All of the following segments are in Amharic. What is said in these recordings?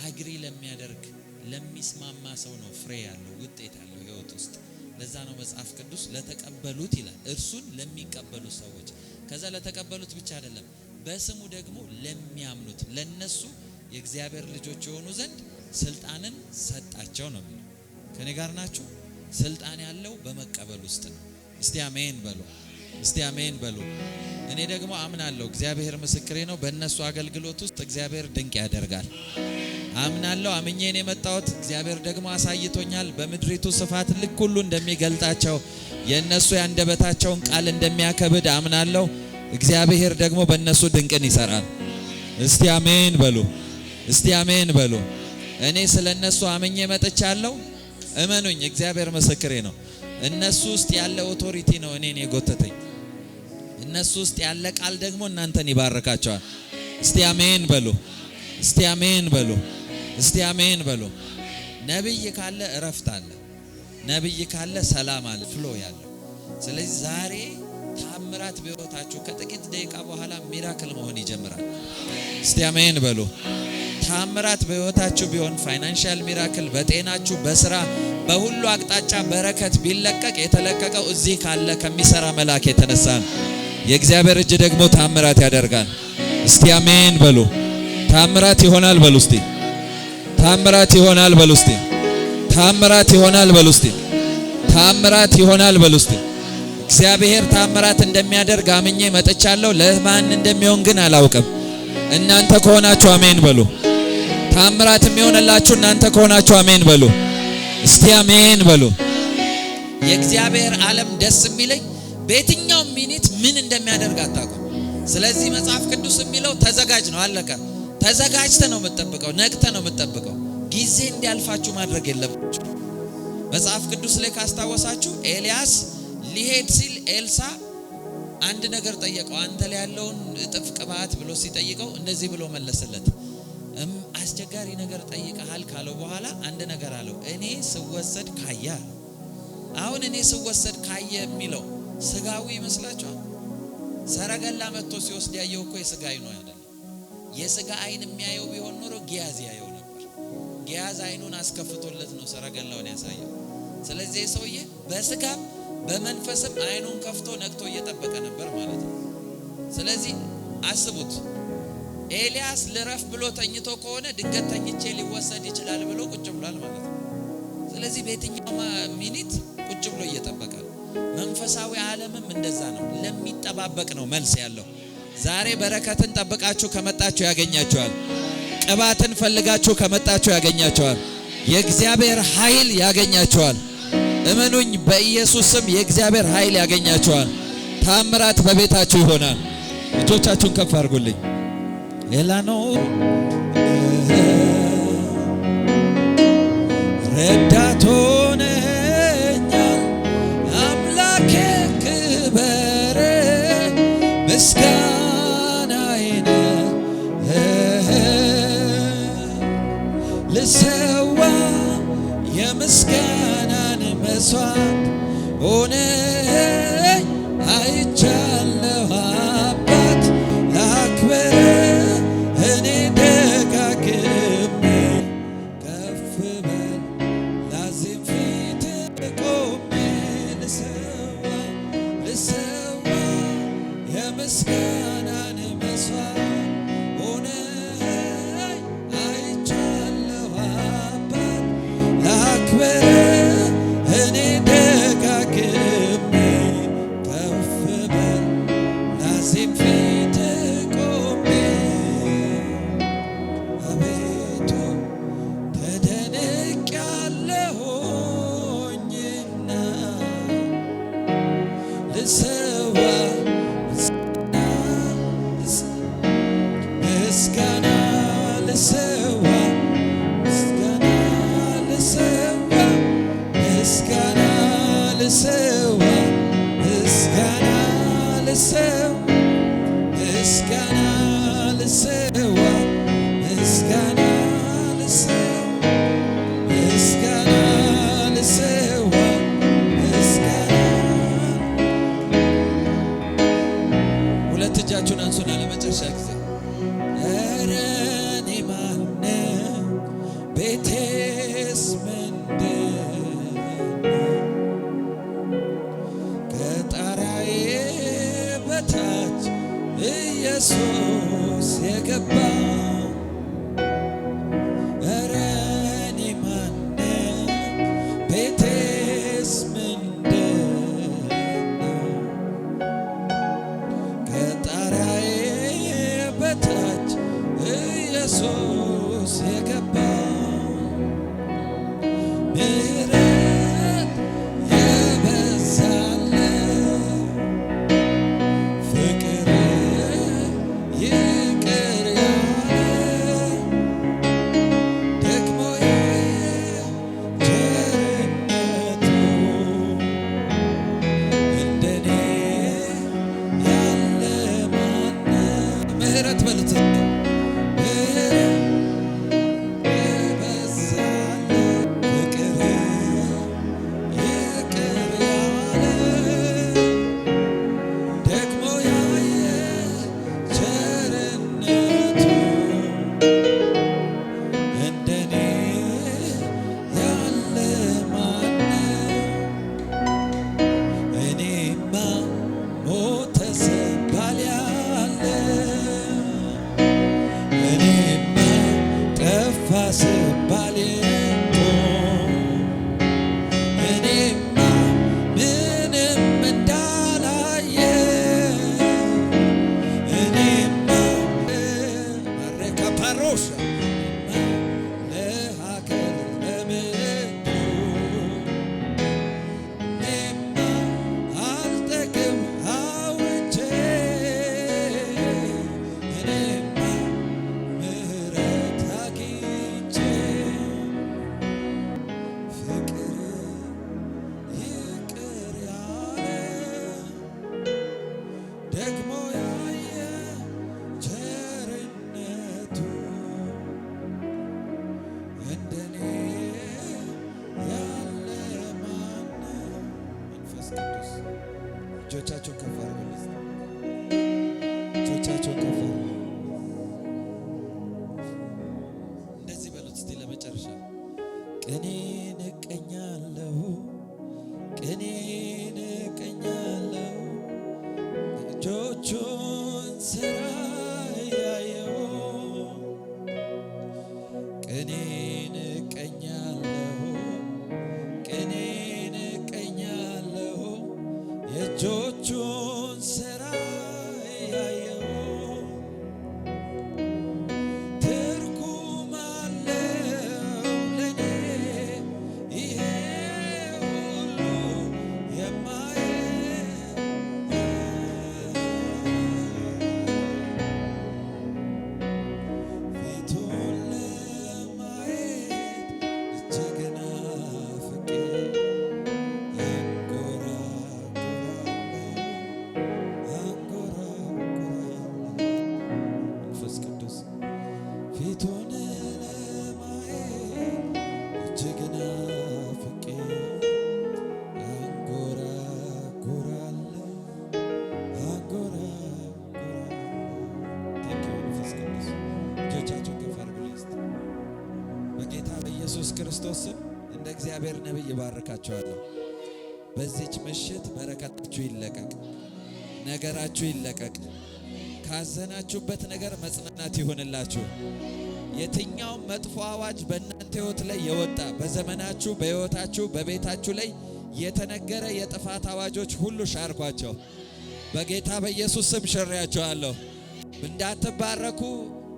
አግሪ ለሚያደርግ ለሚስማማ ሰው ነው ፍሬ ያለው ውጤት ያለው ህይወት ውስጥ። ለዛ ነው መጽሐፍ ቅዱስ ለተቀበሉት ይላል፣ እርሱን ለሚቀበሉ ሰዎች። ከዛ ለተቀበሉት ብቻ አይደለም በስሙ ደግሞ ለሚያምኑት ለነሱ የእግዚአብሔር ልጆች የሆኑ ዘንድ ስልጣንን ሰጣቸው ነው የሚለው። ከኔ ጋር ናችሁ? ስልጣን ያለው በመቀበል ውስጥ ነው። እስቲ አሜን በሉ፣ እስቲ አሜን በሉ። እኔ ደግሞ አምናለሁ፣ እግዚአብሔር ምስክሬ ነው፣ በእነሱ አገልግሎት ውስጥ እግዚአብሔር ድንቅ ያደርጋል። አምናለሁ፣ አምኜን የመጣሁት እግዚአብሔር ደግሞ አሳይቶኛል። በምድሪቱ ስፋት ልክ ሁሉ እንደሚገልጣቸው የእነሱ ያንደበታቸውን ቃል እንደሚያከብድ አምናለሁ። እግዚአብሔር ደግሞ በእነሱ ድንቅን ይሰራል። እስቲ አሜን በሉ፣ እስቲ አሜን በሉ። እኔ ስለነሱ አምኜ መጥቻለሁ። እመኑኝ፣ እግዚአብሔር ምስክሬ ነው። እነሱ ውስጥ ያለ ኦቶሪቲ ነው እኔን የጎተተኝ። እነሱ ውስጥ ያለ ቃል ደግሞ እናንተን ይባርካቸዋል። እስቲ አሜን በሉ፣ እስቲ አሜን በሉ፣ እስቲ አሜን በሉ። ነብይ ካለ እረፍት አለ፣ ነብይ ካለ ሰላም አለ፣ ፍሎ ያለው። ስለዚህ ዛሬ ታምራት በሕይወታችሁ ከጥቂት ደቂቃ በኋላ ሚራክል መሆን ይጀምራል። እስቲ አሜን በሉ። ታምራት በሕይወታችሁ ቢሆን ፋይናንሻል ሚራክል፣ በጤናችሁ፣ በስራ፣ በሁሉ አቅጣጫ በረከት ቢለቀቅ የተለቀቀው እዚህ ካለ ከሚሰራ መልአክ የተነሳ ነው። የእግዚአብሔር እጅ ደግሞ ታምራት ያደርጋል። እስቲ አሜን በሉ። ታምራት ይሆናል በሉ እስቲ። ታምራት ይሆናል በሉ እስቲ። ታምራት ይሆናል በሉ እስቲ። ታምራት ይሆናል በሉ እስቲ። እግዚአብሔር ታምራት እንደሚያደርግ አምኜ መጥቻለሁ። ለማን እንደሚሆን ግን አላውቅም። እናንተ ከሆናችሁ አሜን በሉ። ታምራት የሚሆንላችሁ እናንተ ከሆናችሁ አሜን በሉ። እስቲ አሜን በሉ። የእግዚአብሔር ዓለም ደስ የሚለኝ በየትኛው ሚኒት ምን እንደሚያደርግ አታውቁም። ስለዚህ መጽሐፍ ቅዱስ የሚለው ተዘጋጅ ነው፣ አለቀ። ተዘጋጅተ ነው የምትጠብቀው፣ ነቅተ ነው የምትጠብቀው። ጊዜ እንዲያልፋችሁ ማድረግ የለባችሁ። መጽሐፍ ቅዱስ ላይ ካስታወሳችሁ ኤልያስ ሊሄድ ሲል ኤልሳ አንድ ነገር ጠየቀው። አንተ ላይ ያለውን እጥፍ ቅባት ብሎ ሲጠይቀው እንደዚህ ብሎ መለሰለት። አስቸጋሪ ነገር ጠይቀሃል ካለው በኋላ አንድ ነገር አለው። እኔ ስወሰድ ካየ፣ አሁን እኔ ስወሰድ ካየ የሚለው ስጋዊ ይመስላችኋል? ሰረገላ መጥቶ ሲወስድ ያየው እኮ የስጋ አይኑ አይደለም። የስጋ አይን የሚያየው ቢሆን ኖሮ ጊያዝ ያየው ነበር። ጊያዝ አይኑን አስከፍቶለት ነው ሰረገላውን ያሳየው። ስለዚህ ሰውዬ በስጋም በመንፈስም አይኑን ከፍቶ ነቅቶ እየጠበቀ ነበር ማለት ነው። ስለዚህ አስቡት፣ ኤልያስ ልረፍ ብሎ ተኝቶ ከሆነ ድንገት ተኝቼ ሊወሰድ ይችላል ብሎ ቁጭ ብሏል ማለት ነው። ስለዚህ በየትኛው ሚኒት ቁጭ ብሎ እየጠበቀ ነው። መንፈሳዊ ዓለምም እንደዛ ነው፣ ለሚጠባበቅ ነው መልስ ያለው። ዛሬ በረከትን ጠብቃችሁ ከመጣችሁ ያገኛችኋል። ቅባትን ፈልጋችሁ ከመጣችሁ ያገኛችኋል። የእግዚአብሔር ኃይል ያገኛችኋል። እመኑኝ፣ በኢየሱስ ስም የእግዚአብሔር ኃይል ያገኛችኋል። ታምራት በቤታችሁ ይሆናል። እጆቻችሁን ከፍ አድርጉልኝ። ኤላኖ ረዳት ሆነኛል አምላኬ፣ ክብር ምስጋናዬን ልሰዋ የምስጋናን መስዋዕት ሆነኝ አይቻለሁ አባት ላክብር እኔ ደጋግሜ ከፍ በል ላዚም ፊት ቆሜ ልሰዋ የምስጋናን መስዋዕት ሆነኝ አይቻለሁ አባት ላክብር እኔ ደጋግሜ ከፍ በል ላዚም ፊት ቆሜ አቤቱ ተደንቄያለሁኝና ልሰዋ ምስጋና ልሰዋ ምስጋና ልሰዋ ምስጋና ልሰዋ ምስጋና ልሰዋ ምስጋና ልሰዋ ምስጋና ልሰዋ ምስጋና ልሰዋ ምስጋና። ሁለት እጃችሁን አንሱና ለመጨረሻ ጊዜ ኧረ እኔ ማን ኢየሱስ የገባው ምሕረት የበዛለት ፍቅር ይቅር ያለ ደግሞ ያየ ቸርነቱ እንደኔ ያለ ማንም ምሕረት በሉት እጆቻቸው ከፍ አድርጉ። እጆቻቸው ከፍ አድርጉ። እንደዚህ በሉት እስቲ ለመጨረሻ ቅኔን እቀኛለሁ፣ ቅኔን እቀኛለሁ እጆቹን ስራ ያየው ቅኔን እቀኛለሁ፣ ቅኔን እቀኛለሁ የእጆቹን ስራ ያየው ትርጉም አለው ለኔ ይሄ ሁሉ የማየው ፊቱን ለማየት እጅግ ናፍቄ ፊቱን ለማየት እጅግ ናፍቄ አንጎራጉራለሁ መንፈስ ቅዱስ እጆቻችሁን ከፍ አድርጉልኝ እስቲ። በጌታ በኢየሱስ ክርስቶስ ስም እንደ እግዚአብሔር ነቢይ ይባርካችኋለሁ። በዚች ምሽት በረከታችሁ ይለቀቅ፣ ነገራችሁ ይለቀቅ። ካዘናችሁበት ነገር መጽናናት ይሁንላችሁ። የትኛውም መጥፎ አዋጅ በእናንተ ሕይወት ላይ የወጣ በዘመናችሁ፣ በሕይወታችሁ፣ በቤታችሁ ላይ የተነገረ የጥፋት አዋጆች ሁሉ ሻርኳቸው። በጌታ በኢየሱስ ስም ሽሬያቸዋለሁ። እንዳትባረኩ፣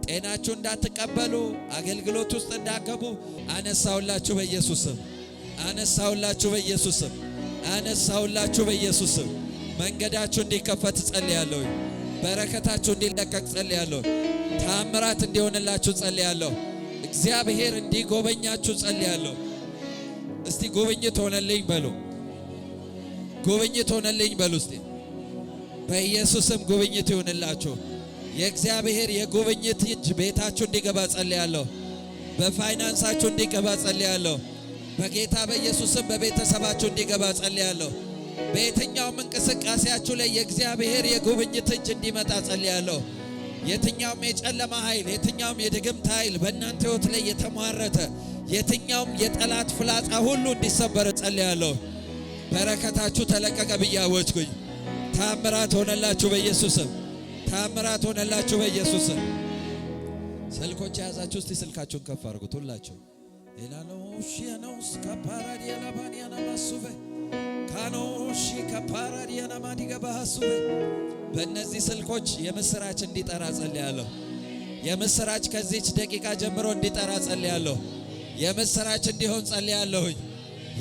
ጤናችሁ እንዳትቀበሉ፣ አገልግሎት ውስጥ እንዳትገቡ አነሳውላችሁ በኢየሱስ ስም። አነሳውላችሁ በኢየሱስ ስም። አነሳውላችሁ በኢየሱስ ስም። መንገዳችሁ እንዲከፈት ጸልያለሁ። በረከታችሁ እንዲለቀቅ ጸልያለሁ። ታምራት እንዲሆንላችሁ ጸልያለሁ። እግዚአብሔር እንዲጎበኛችሁ ጸልያለሁ። እስቲ ጉብኝት ሆነልኝ በሉ። ጉብኝት ሆነልኝ በሉ እስቲ። በኢየሱስም ጉብኝት ይሆንላችሁ። የእግዚአብሔር የጉብኝት እጅ ቤታችሁ እንዲገባ ጸልያለሁ። በፋይናንሳችሁ እንዲገባ ጸልያለሁ። በጌታ በኢየሱስም በቤተሰባችሁ እንዲገባ ጸልያለሁ። በየትኛውም እንቅስቃሴያችሁ ላይ የእግዚአብሔር የጉብኝት እጅ እንዲመጣ ጸልያለሁ። የትኛውም የጨለማ ኃይል፣ የትኛውም የድግምት ኃይል በእናንተ ሕይወት ላይ የተሟረተ የትኛውም የጠላት ፍላጻ ሁሉ እንዲሰበር ጸልያለሁ። በረከታችሁ ተለቀቀ ብዬ አወጅኩኝ። ታምራት ሆነላችሁ በኢየሱስም። ታምራት ሆነላችሁ በኢየሱስም። ስልኮች የያዛችሁ እስቲ ስልካችሁን ከፍ አድርጉት ሁላችሁ። ኤላኖሺ ያኖስ ካፓራዲያ ላባኒያና ማሱበ ካኖሺ ካፓራዲያና ማዲጋ ባሱበ በእነዚህ ስልኮች የምስራች እንዲጠራ ጸልያለሁ። የምስራች ከዚች ደቂቃ ጀምሮ እንዲጠራ ጸልያለሁ። የምስራች እንዲሆን ጸልያለሁ።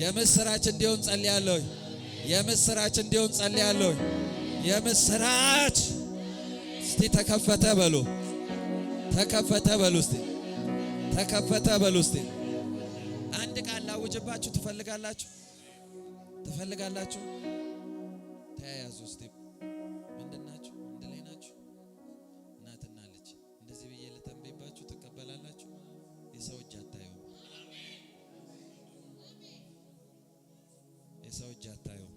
የምስራች እንዲሆን ጸልያለሁ። የምስራች እንዲሆን ጸልያለሁ። የምስራች እስቲ ተከፈተ በሉ። ተከፈተ በሉ እስቲ። ተከፈተ በሉ እስቲ። አንድ ቃል ላውጅባችሁ ትፈልጋላችሁ? ትፈልጋላችሁ? ተያያዙ እስቲ። ምንድናችሁ? አንድ ላይ ናችሁ? እናትና ልጅ እንደዚህ ብዬ ልተንበይባችሁ ትቀበላላችሁ? የሰው እጅ አታዩም። የሰው እጅ አታዩም።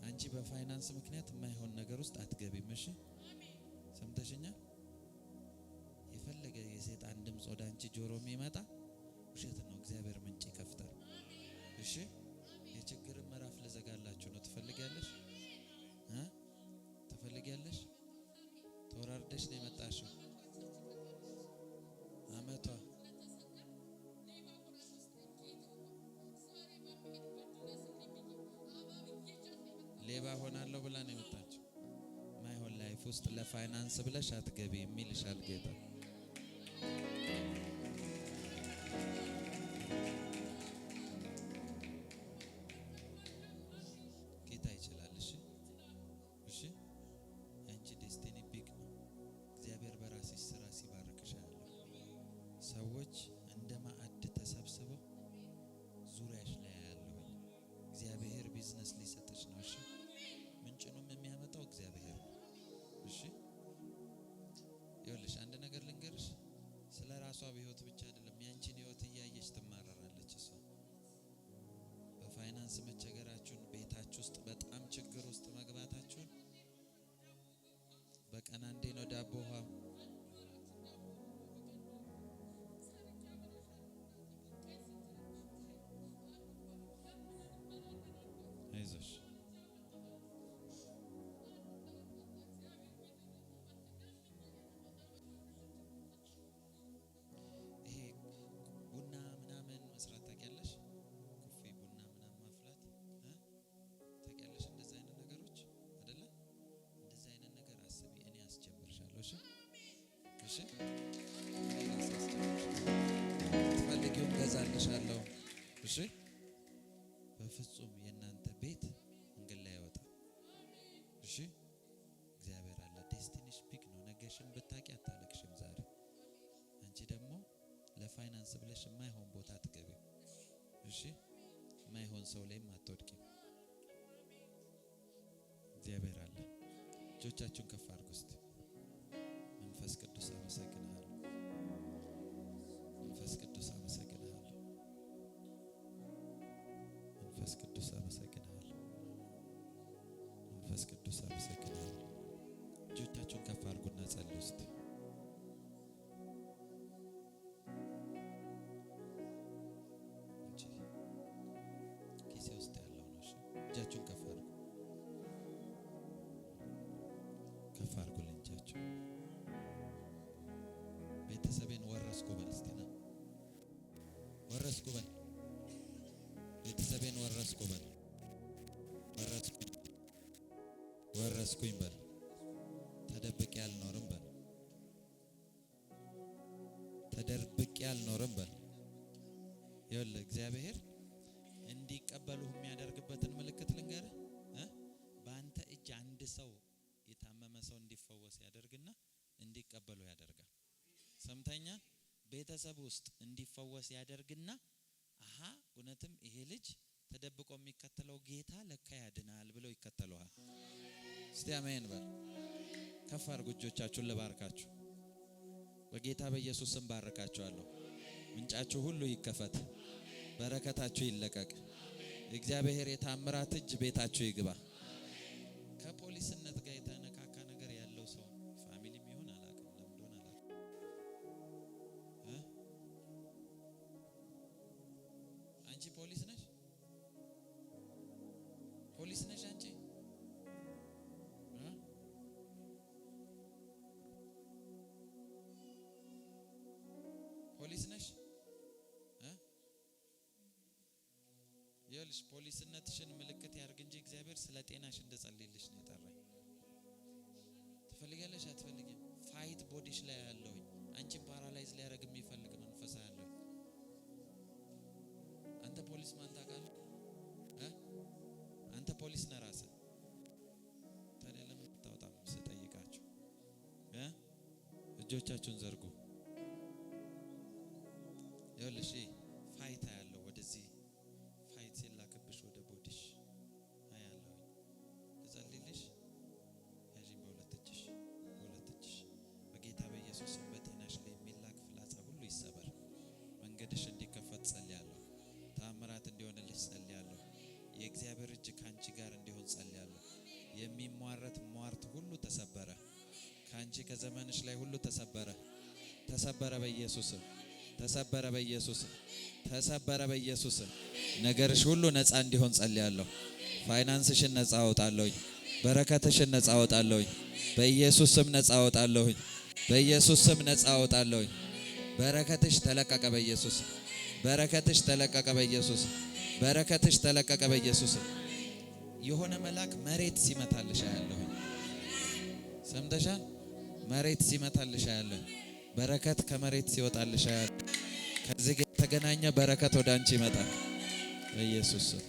አንቺ በፋይናንስ ምክንያት የማይሆን ነገር ውስጥ አትገቢም። እሺ ሰምተሽኛል? የፈለገ የሰይጣን ድምፅ ወደ አንቺ ጆሮ የሚመጣ ውሸት ነው። እግዚአብሔር ምንጭ ይከፍታል። እሺ የችግር ምዕራፍ ልዘጋላችሁ ነው። ትፈልጊያለሽ? ትፈልጊያለሽ? ተወራርደሽ ነው የመጣሽው። አመቷ ሌባ ሆናለሁ ብላ ነው የመጣችው። ማይሆን ላይፍ ውስጥ ለፋይናንስ ብለሽ አትገቢ የሚልሻል ጌታ። ጌታ ይችላል። እሺ እሺ አንቺ ዴስቲኒ ቢግ ነው። እግዚአብሔር በራስሽ ስራ ሲባርክሽ ያለው ሰዎች እንደ ማዕድ ተሰብስበው ዙሪያሽ ላይ ያለው እግዚአብሔር ቢዝነስ ሊሰጥሽ ነው። እሺ ምንጭኑም የሚያመጣው እግዚአብሔር ነው። እሺ ይኸውልሽ አንድ ነገር ልንገርሽ። ስለ ራሷ በህይወት ብቻ አይደለም ያንቺን ህይወት እያየች ትማረራለች እሷ። በፋይናንስ መቸገራችሁን፣ ቤታችሁ ውስጥ በጣም ችግር ውስጥ መግባታችሁን በቀን አንዴ ነው ዳቦ ውሃ አይዞሽ ይሄ ቡና ምናምን መስራት ታውቂያለሽ? ኮፊ ቡና ምናምን ማፍላት ታውቂያለሽ? እንደዚህ አይነት ነገሮች አይደለ? እንደዚህ አይነት ነገር አስቢ። እኔ አስጀምርሻለሁ። እሺ እሺ ትፈልጊውን ገዛልሻለሁ። እሺ በፍጹም የእናንተ ቤት እንግል ላይ ያወጣ። እሺ እግዚአብሔር አለ። ዴስቲኒሽ ቢግ ነው። ነገሽን ብታቂ አታለቅሽም ዛሬ። አንቺ ደግሞ ለፋይናንስ ብለሽ የማይሆን ቦታ አትገቢ። እሺ የማይሆን ሰው ላይም አትወድቂም። እግዚአብሔር አለ። እጆቻችሁን ከፍ አድርጉ እስቲ። መንፈስ ቅዱስ አመሰግናለሁ። መንፈስ ቅዱስ አመሰግናለሁ። መንፈስ ቅዱስ አመሰግናለሁ። መንፈስ ቅዱስ አመሰግናለሁ። እጆቻችሁን ከፍ አድርጉና ጸልዩ እስቲ። ኪሴ ውስጥ ያለው ነው። እሺ እጃችሁን ከፍ አድርጉ። ከፍ አድርጉልኝ እጃችሁ። ቤተሰቤን ወረስኩ በል እስቲ ና። ወረስኩ በል። ቤተሰቤን ወረስኩ በል። ወረስኩኝ በል። ተደብቄ አልኖርም በል። ተደብቄ አልኖርም በል። ይኸውልህ እግዚአብሔር እንዲቀበሉ የሚያደርግበትን ምልክት ልንገርህ። በአንተ እጅ አንድ ሰው የታመመ ሰው እንዲፈወስ ያደርግና እንዲቀበሉ ያደርጋል። ሰምተኛል? ቤተሰብ ውስጥ እንዲፈወስ ያደርግና አሃ እውነትም ይሄ ልጅ ተደብቆ የሚከተለው ጌታ ለካ ያድናል ብለው ይከተለዋል። እስቲ አሜን በል። ከፍ አድርጉ እጆቻችሁን። ልባርካችሁ። በጌታ በኢየሱስ ስም ባርካችኋለሁ። ምንጫችሁ ሁሉ ይከፈት። በረከታችሁ ይለቀቅ። እግዚአብሔር የታምራት እጅ ቤታችሁ ይግባ። ከፖሊስነት ጋር የተነካካ ነገር ያለው ሰው ፋሚሊም ይሁን አላውቅም፣ ለምዶን አላውቅም። አንቺ ፖሊስ ነሽ? ፖሊስ ነሽ አንቺ? ፖሊስ ነሽ? ይኸውልሽ ፖሊስነትሽን ምልክት ያርግ እንጂ እግዚአብሔር ስለ ጤናሽ እንደጸልይልሽ ነው የጠራኝ። ትፈልጊያለሽ አትፈልጊም? ፋይት ላይት ቦዲሽ ላይ ያለው አንቺን ፓራላይዝ ሊያደርግ የሚፈልግ መንፈስ ያለው አንተ ፖሊስ ማን ታውቃለህ? አንተ ፖሊስ ነህ ራስህ። ታዲያ ለምን ታወጣም ስጠይቃችሁ እጆቻችሁን ዘርጉ። ይኸውልሽ ፋይታ ያለው ወደዚህ ፋይት ሲላክብሽ ወደ ቦዲሽ አያለሁ እጸልይልሽ ያጂን በሁለት እጅሽ በጌታ በኢየሱስ ስም በጤናሽ ላይ የሚላክ ፍላጻ ሁሉ ይሰበር። መንገድሽ እንዲከፈት ጸልያለሁ። ተአምራት እንዲሆንልሽ ጸልያለሁ። የእግዚአብሔር እጅ ካንቺ ጋር እንዲሆን ጸልያለሁ። የሚሟረት ሟርት ሁሉ ተሰበረ። ካንቺ ከዘመንሽ ላይ ሁሉ ተሰበረ በኢየሱስ ስም። ተሰበረ በኢየሱስ ስም። ተሰበረ በኢየሱስ ስም። ነገርሽ ሁሉ ነፃ እንዲሆን ጸልያለሁ። ፋይናንስሽን ነፃ አወጣለሁ። በረከትሽን ነፃ አወጣለሁ። በኢየሱስ ስም ነፃ አወጣለሁ። በኢየሱስ ስም ነፃ አወጣለሁ። በረከትሽ ተለቀቀ በኢየሱስ ስም። በረከትሽ ተለቀቀ በኢየሱስ ስም። በረከትሽ ተለቀቀ በኢየሱስ ስም። የሆነ መልአክ መሬት ሲመታልሽ አያለሁ። ሰምተሻል? መሬት ሲመታልሽ አያለሁ። በረከት ከመሬት ሲወጣልሽ አያለሁ። ከዚህ ጋር የተገናኘ በረከት ወደ አንቺ ይመጣል በኢየሱስ ስም።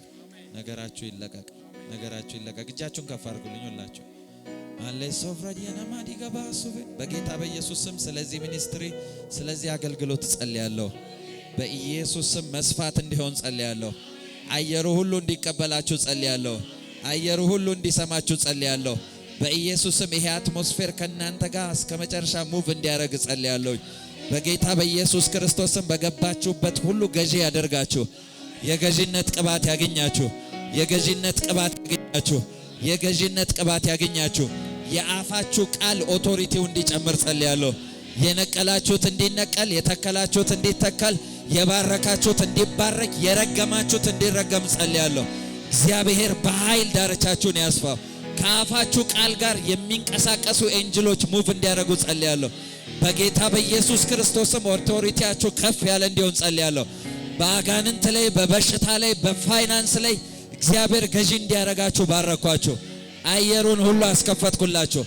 ነገራችሁ ይለቀቅ። ነገራችሁ ይለቀቅ። እጃችሁን ከፍ አድርጉልኝ ሁላችሁ። አለ ሶፍራዲያና ማዲጋባሱ በጌታ በኢየሱስ ስም ስለዚህ ሚኒስትሪ ስለዚህ አገልግሎት ጸልያለሁ። በኢየሱስ ስም መስፋት እንዲሆን ጸልያለሁ። አየሩ ሁሉ እንዲቀበላችሁ ጸልያለሁ። አየሩ ሁሉ እንዲሰማችሁ ጸልያለሁ። በኢየሱስ ስም ይሄ አትሞስፌር ከናንተ ጋር እስከ መጨረሻ ሙቭ እንዲያደርግ ጸልያለሁ። በጌታ በኢየሱስ ክርስቶስ ስም በገባችሁበት ሁሉ ገዢ ያደርጋችሁ። የገዢነት ቅባት ያገኛችሁ። የገዢነት ቅባት ያገኛችሁ። የገዢነት ቅባት ያገኛችሁ። የአፋችሁ ቃል ኦቶሪቲው እንዲጨምር ጸልያለሁ። የነቀላችሁት እንዲነቀል፣ የተከላችሁት እንዲተከል፣ የባረካችሁት እንዲባረክ፣ የረገማችሁት እንዲረገም ጸልያለሁ። እግዚአብሔር በኃይል ዳርቻችሁን ያስፋው። ከአፋችሁ ቃል ጋር የሚንቀሳቀሱ ኤንጅሎች ሙቭ እንዲያደርጉ ጸልያለሁ። በጌታ በኢየሱስ ክርስቶስም ኦቶሪቲያችሁ ከፍ ያለ እንዲሆን ጸልያለሁ። በአጋንንት ላይ፣ በበሽታ ላይ፣ በፋይናንስ ላይ እግዚአብሔር ገዢ እንዲያረጋችሁ ባረኳችሁ። አየሩን ሁሉ አስከፈትኩላችሁ።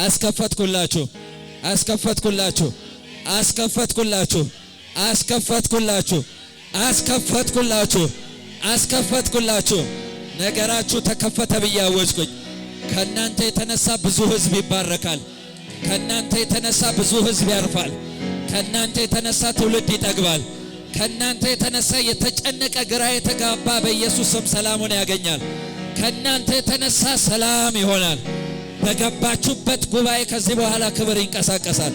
አስከፈትኩላችሁ። አስከፈትኩላችሁ። አስከፈትኩላችሁ። አስከፈትኩላችሁ። አስከፈትኩላችሁ። አስከፈትኩላችሁ። ነገራችሁ ተከፈተ ብዬ አወጅኩኝ። ከናንተ የተነሳ ብዙ ሕዝብ ይባረካል። ከናንተ የተነሳ ብዙ ሕዝብ ያርፋል። ከናንተ የተነሳ ትውልድ ይጠግባል። ከናንተ የተነሳ የተጨነቀ ግራ የተጋባ በኢየሱስ ስም ሰላሙን ያገኛል። ከናንተ የተነሳ ሰላም ይሆናል። በገባችሁበት ጉባኤ ከዚህ በኋላ ክብር ይንቀሳቀሳል።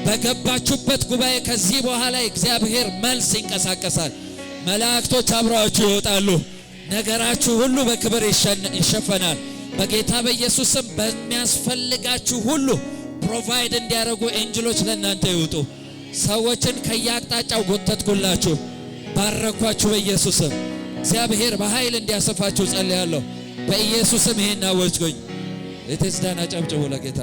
በገባችሁበት ጉባኤ ከዚህ በኋላ እግዚአብሔር መልስ ይንቀሳቀሳል። መላእክቶች አብረዋችሁ ይወጣሉ። ነገራችሁ ሁሉ በክብር ይሸፈናል። በጌታ በኢየሱስ ስም በሚያስፈልጋችሁ ሁሉ ፕሮቫይድ እንዲያደርጉ ኤንጅሎች ለእናንተ ይውጡ። ሰዎችን ከያቅጣጫው ጎተትኩላችሁ፣ ባረኳችሁ በኢየሱስ ስም። እግዚአብሔር በኃይል እንዲያሰፋችሁ ጸልያለሁ። በኢየሱስ ስም ይሄን አወጅኩኝ። ለተስዳና ጨብጭቡ ለጌታ